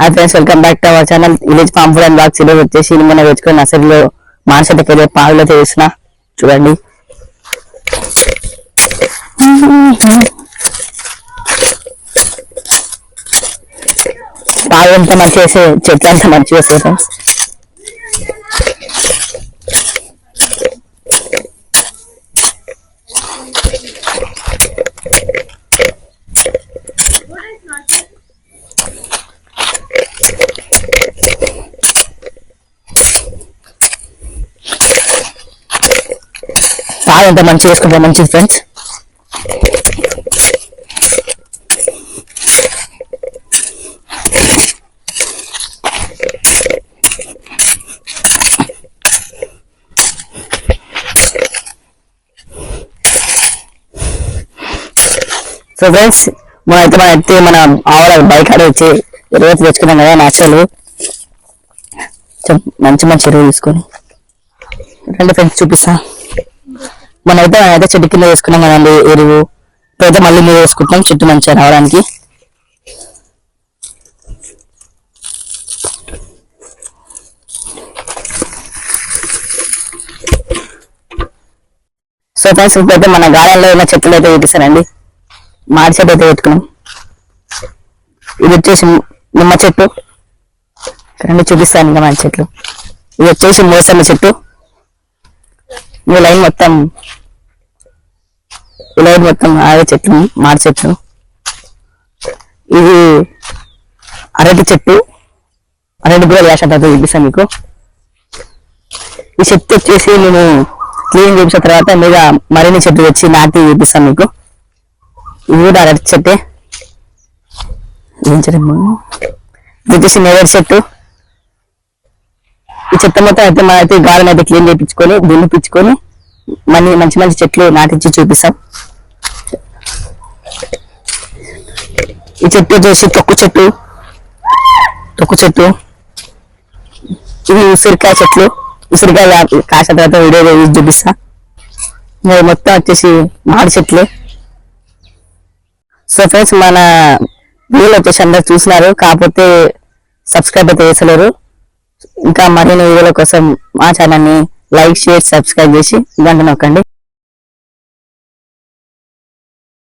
Hi friends, welcome back to our channel village farm food and blogs. ఈరోజు వచ్చేసి మనం తెచ్చుకున్న నర్సరీలో మానసతకి పావులో చేసిన చూడండి. పాలు ఎంత మంచిగా వేసే చెట్లు అంత మంచిగా వస్తాయి ఫ్రెండ్స్. పాలు ఎంత మంచిగా వేసుకుంటే మంచిది ఫ్రెండ్స్. సో ఫ్రెండ్స్, మనమైతే మన ఆవుల బైక్ ఆడ వచ్చి ఎరువు తెచ్చుకున్నాం కదా న్యాచురల్. మంచి మంచి ఎరువు తీసుకొని రండి ఫ్రెండ్స్ చూపిస్తా. మనమైతే చెట్టు కింద వేసుకున్నాం కదండి ఎరువు. ఇప్పుడైతే మళ్ళీ మీద వేసుకుంటాం చెట్టు మంచిగా రావడానికి. సో ఫ్రెండ్స్, ఇప్పుడైతే మన గార్డెన్లో ఉన్న చెట్లు అయితే చూపిస్తానండి. మాడి చెట్టు అయితే పెట్టుకున్నాం. ఇది వచ్చేసి నిమ్మ చెట్టు, రెండు చూపిస్తాను ఇంకా మన చెట్లు. ఇది వచ్చేసి మోసమ్మ చెట్టు. ఈ లైన్ మొత్తం ఆడే చెట్లు, మాడి చెట్లు. ఇది అరటి చెట్టు, అరటి కూడా వేసాట చూపిస్తాను మీకు. ఈ చెట్టు వచ్చేసి నేను క్లీన్ చేసిన తర్వాత మీద మరిన్ని చెట్లు వచ్చి నాటి చూపిస్తాను మీకు. ఇది కూడా అరటి చెట్టే. ఇది వచ్చేసి నేరేడు చెట్టు. ఈ చెత్త మొత్తం అయితే మనమైతే గార్డెన్ అయితే క్లీన్ చేయించుకొని దున్నిపించుకొని మంచి మంచి చెట్లు నాటించి చూపిస్తాం. ఈ చెట్టు వచ్చేసి తొక్కు చెట్టు. ఇది ఉసిరికాయ చెట్లు. ఉసిరికాయ కాసిన తర్వాత వీడియో చూపిస్తా. మొత్తం వచ్చేసి మామిడి చెట్లు. సో ఫ్రెండ్స్, మన వీడియోలు వచ్చేసి అందరు చూసినారు, కాకపోతే సబ్స్క్రైబ్ అయితే చేసలేరు. ఇంకా మరిన్ని వీడియోల కోసం మా ఛానల్ని లైక్, షేర్, సబ్స్క్రైబ్ చేసి గంట నొక్కండి.